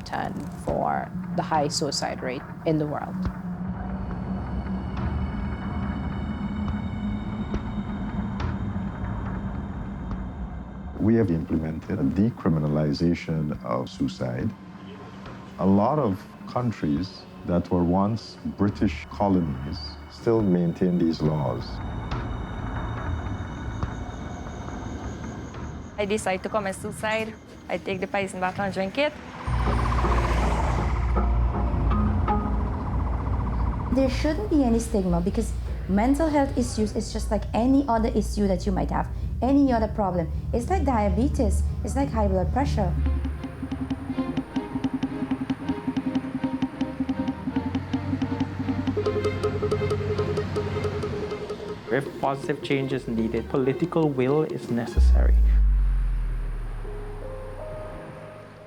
top 10 for the high suicide rate in the world. We have implemented a decriminalization of suicide. A lot of countries that were once British colonies still maintain these laws. I decide to commit suicide. I take the poison bottle and drink it. There shouldn't be any stigma because mental health issues is just like any other issue that you might have, any other problem. It's like diabetes, it's like high blood pressure. If positive change is needed, political will is necessary.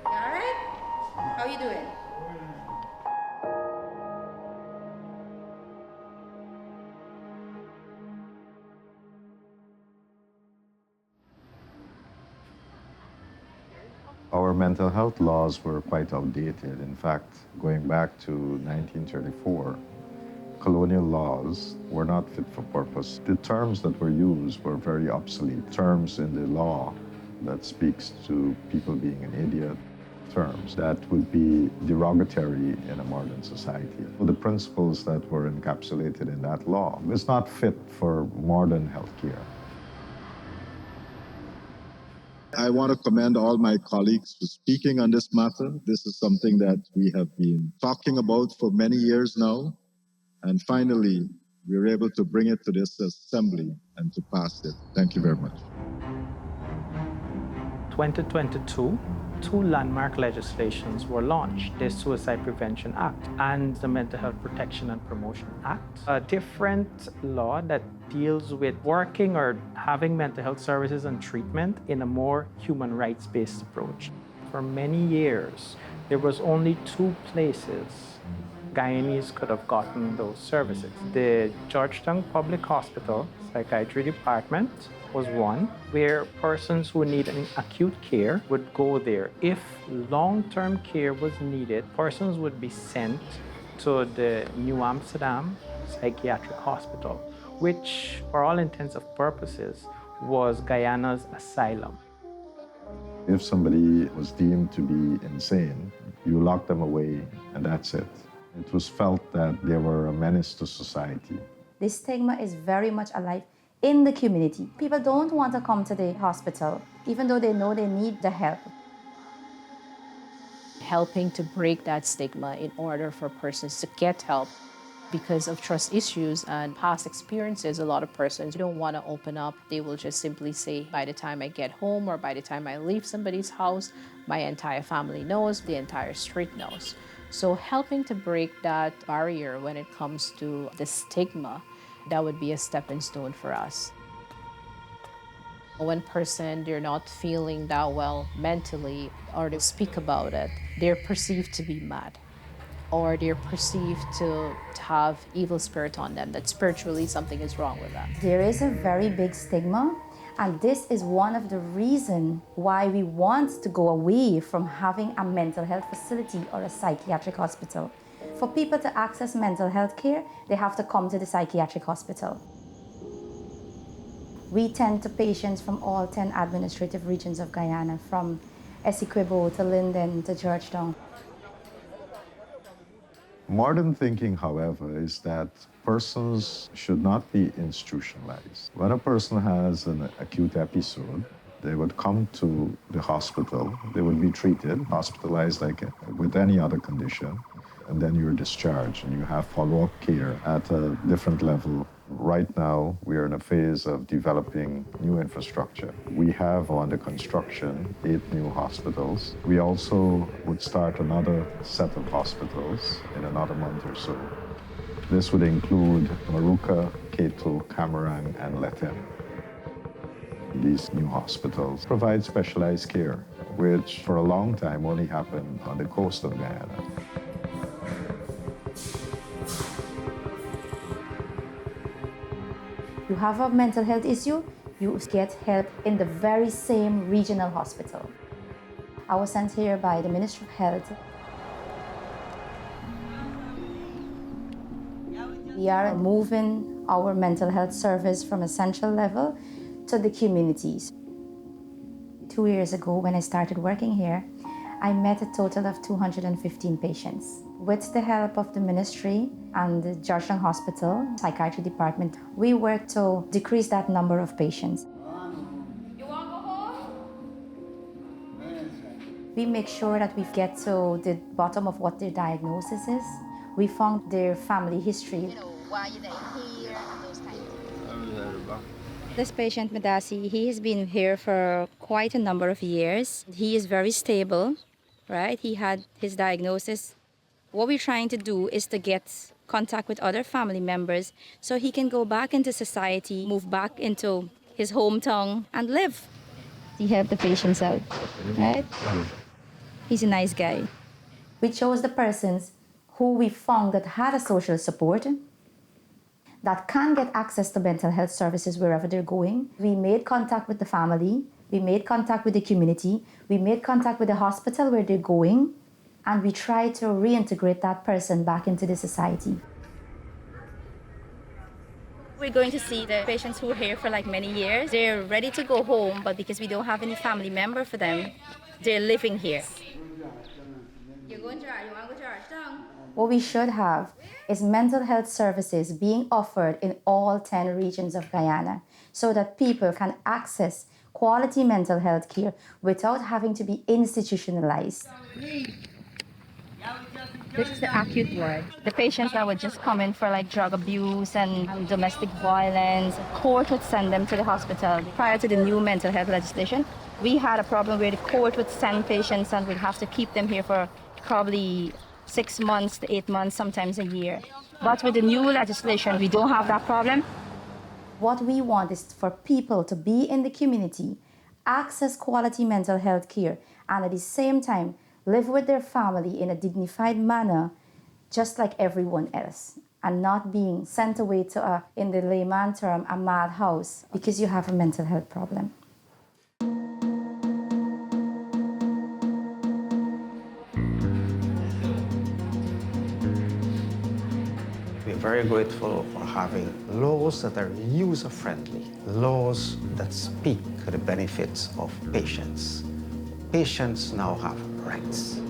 All right? How are you doing? Our mental health laws were quite outdated. In fact, going back to 1934, colonial laws were not fit for purpose. The terms that were used were very obsolete. Terms in the law that speaks to people being an idiot, terms that would be derogatory in a modern society. The principles that were encapsulated in that law is not fit for modern healthcare. I want to commend all my colleagues for speaking on this matter. This is something that we have been talking about for many years now. And finally, we were able to bring it to this assembly and to pass it. Thank you very much. 2022, two landmark legislations were launched, the Suicide Prevention Act and the Mental Health Protection and Promotion Act, a different law that deals with working or having mental health services and treatment in a more human rights-based approach. For many years, there was only two places Guyanese could have gotten those services. The Georgetown Public Hospital Psychiatry Department was one, where persons who need an acute care would go there. If long-term care was needed, persons would be sent to the New Amsterdam Psychiatric Hospital, which, for all intents and purposes, was Guyana's asylum. If somebody was deemed to be insane, you lock them away and that's it. It was felt that they were a menace to society. This stigma is very much alive in the community. People don't want to come to the hospital, even though they know they need the help. Helping to break that stigma in order for persons to get help. Because of trust issues and past experiences, a lot of persons don't want to open up. They will just simply say, by the time I get home or by the time I leave somebody's house, my entire family knows, the entire street knows. So helping to break that barrier when it comes to the stigma, that would be a stepping stone for us. When they're not feeling that well mentally or they speak about it, they're perceived to be mad or they're perceived to have evil spirit on them, that spiritually something is wrong with them. There is a very big stigma, and this is one of the reasons why we want to go away from having a mental health facility or a psychiatric hospital. For people to access mental health care, they have to come to the psychiatric hospital. We tend to patients from all 10 administrative regions of Guyana, from Essequibo to Linden to Georgetown. Modern thinking, however, is that persons should not be institutionalized. When a person has an acute episode, they would come to the hospital, they would be treated, hospitalized like with any other condition, and then you're discharged and you have follow-up care at a different level. Right now, we are in a phase of developing new infrastructure. We have under construction 8 new hospitals. We also would start another set of hospitals in another month or so. This would include Maruka, Keto, Camarang, and Letem. These new hospitals provide specialized care, which for a long time only happened on the coast of Guyana. You have a mental health issue, you get help in the very same regional hospital. I was sent here by the Ministry of Health We are moving our mental health service from a central level to the communities. 2 years ago, when I started working here, I met a total of 215 patients. With the help of the ministry and the Georgetown Hospital psychiatry department, we worked to decrease that number of patients. We make sure that we get to the bottom of what their diagnosis is. We found their family history. Why are they here and those kinds of things. This patient, Medasi, he has been here for quite a number of years. He is very stable, right? He had his diagnosis. What we're trying to do is to get contact with other family members so he can go back into society, move back into his hometown and live. He helped the patients out, right? He's a nice guy. We chose the persons who we found that had a social support, that can get access to mental health services wherever they're going. We made contact with the family, we made contact with the community, we made contact with the hospital where they're going, and we try to reintegrate that person back into the society. We're going to see the patients who are here for like many years. They're ready to go home, but because we don't have any family member for them, they're living here. What we should have is mental health services being offered in all 10 regions of Guyana so that people can access quality mental health care without having to be institutionalized. This is the acute ward. The patients that would just come in for like drug abuse and domestic violence, court would send them to the hospital. Prior to the new mental health legislation, we had a problem where the court would send patients and we'd have to keep them here for probably 6 months to 8 months, sometimes a year. But with the new legislation, we don't have that problem. What we want is for people to be in the community, access quality mental health care, and at the same time, live with their family in a dignified manner, just like everyone else, and not being sent away to, in the layman term, a madhouse because you have a mental health problem. We're very grateful for having laws that are user-friendly, laws that speak to the benefits of patients. Patients now have rights.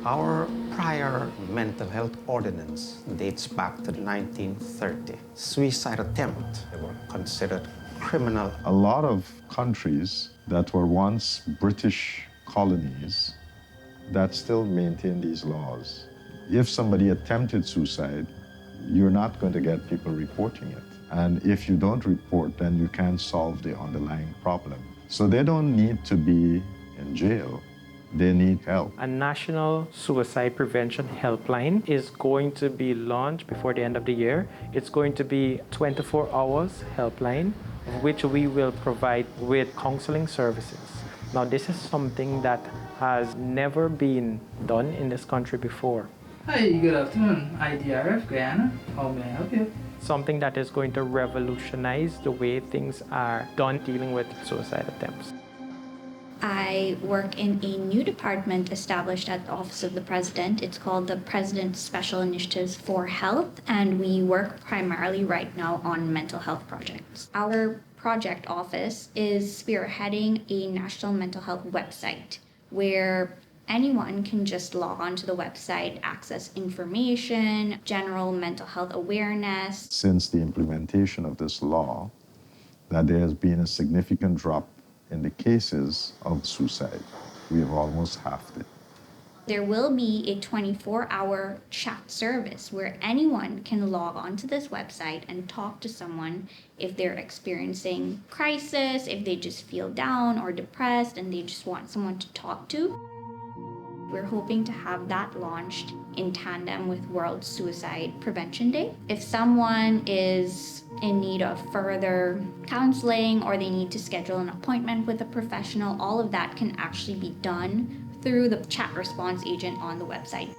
Our prior mental health ordinance dates back to 1930. Suicide attempt, they were considered criminal. A lot of countries that were once British colonies that still maintain these laws. If somebody attempted suicide, you're not going to get people reporting it. And if you don't report, then you can't solve the underlying problem. So they don't need to be in jail. They need help. A national suicide prevention helpline is going to be launched before the end of the year. It's going to be 24 hours helpline, which we will provide with counseling services. Now, this is something that has never been done in this country before. Hi, good afternoon. IDRF Guyana. How may I help you? Something that is going to revolutionize the way things are done dealing with suicide attempts. I work in a new department established at the Office of the President. It's called the President's Special Initiatives for Health, and we work primarily right now on mental health projects. Our project office is spearheading a national mental health website where anyone can just log on to the website, access information, general mental health awareness. Since the implementation of this law, that there has been a significant drop in the cases of suicide. We have almost halved it. There will be a 24-hour chat service where anyone can log on to this website and talk to someone if they're experiencing crisis, if they just feel down or depressed and they just want someone to talk to. We're hoping to have that launched in tandem with World Suicide Prevention Day. If someone is in need of further counseling or they need to schedule an appointment with a professional, all of that can actually be done through the chat response agent on the website.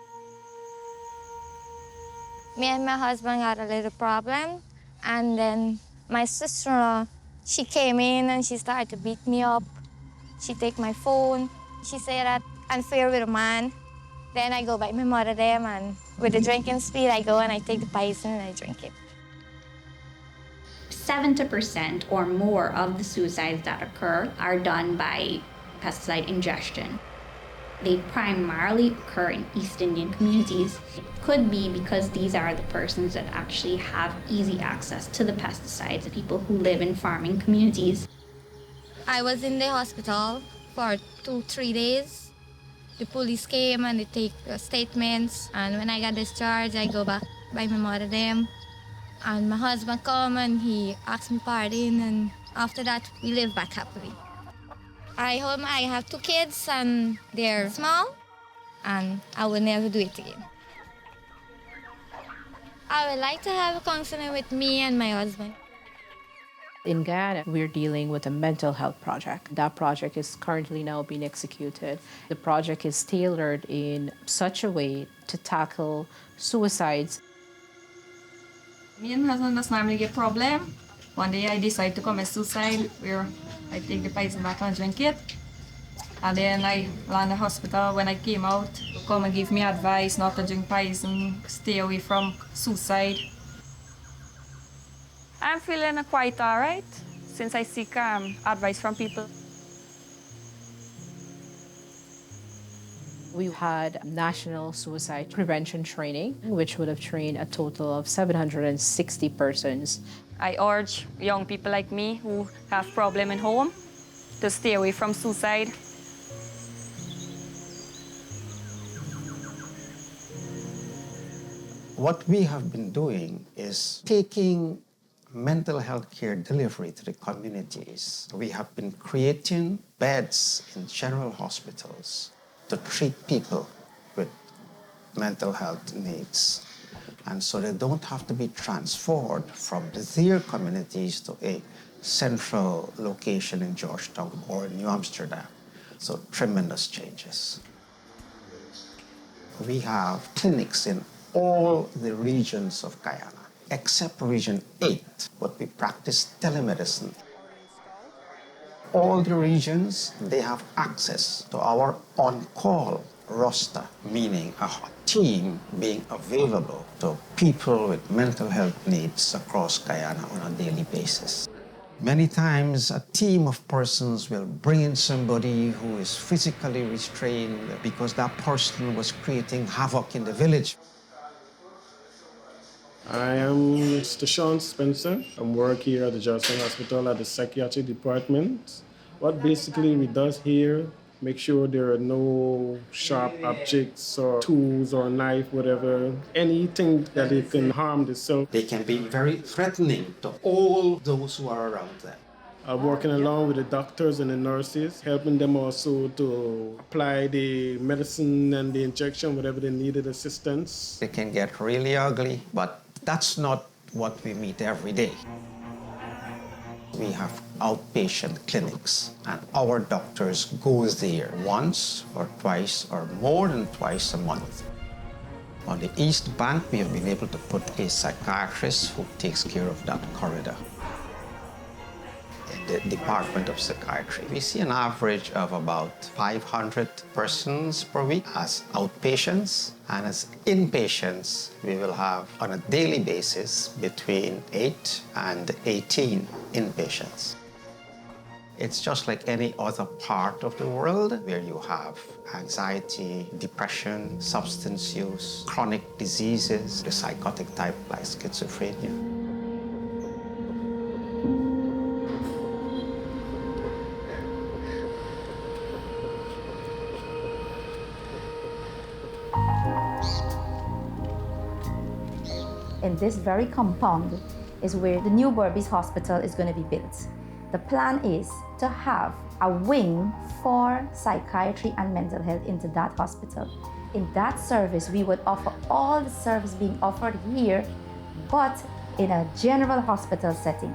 Me and my husband got a little problem, and then my sister-in-law, she came in and she started to beat me up. She take my phone. She said that I'm unfair with a man. Then I go back my mother them and With the drinking speed, I go and I take the poison and I drink it. 70% or more of the suicides that occur are done by pesticide ingestion. They primarily occur in East Indian communities. It could be because these are the persons that actually have easy access to the pesticides, the people who live in farming communities. I was in the hospital for 2-3 days. The police came and they take statements, and when I got discharged, I go back by my mother them. And my husband come and he asked me pardon, and after that we live back happily. I have 2 kids and they're small, and I will never do it again. I would like to have a counselor with me and my husband. In Guyana, we're dealing with a mental health project. That project is currently now being executed. The project is tailored in such a way to tackle suicides. Me and my husband does not really get problem. One day I decide to commit suicide where I take the poison back and drink it. And then I land the hospital. When I came out, come and give me advice not to drink poison, stay away from suicide. I'm feeling quite all right since I seek advice from people. We had national suicide prevention training, which would have trained a total of 760 persons. I urge young people like me who have problem at home to stay away from suicide. What we have been doing is taking mental health care delivery to the communities. We have been creating beds in general hospitals to treat people with mental health needs. And so they don't have to be transferred from their communities to a central location in Georgetown or New Amsterdam. So tremendous changes. We have clinics in all the regions of Guyana, except Region 8, but we practice telemedicine. All the regions, they have access to our on-call roster, meaning a team being available to people with mental health needs across Guyana on a daily basis. Many times, a team of persons will bring in somebody who is physically restrained because that person was creating havoc in the village. I am Mr. Sean Spencer. I work here at the Georgetown Hospital at the psychiatry department. What basically we do here, make sure there are no sharp objects or tools or knife, whatever, anything that it can harm the self. They can be very threatening to all those who are around them. Working along with the doctors and the nurses, helping them also to apply the medicine and the injection, whatever they needed assistance. They can get really ugly, but that's not what we meet every day. We have outpatient clinics, and our doctors go there once or twice or more than twice a month. On the East Bank, we have been able to put a psychiatrist who takes care of that corridor. In the Department of Psychiatry, we see an average of about 500 persons per week as outpatients, and as inpatients, we will have on a daily basis between 8 and 18 inpatients. It's just like any other part of the world where you have anxiety, depression, substance use, chronic diseases, the psychotic type like schizophrenia. In this very compound is where the new Burbys Hospital is going to be built. The plan is to have a wing for psychiatry and mental health into that hospital. In that service, we would offer all the service being offered here, but in a general hospital setting.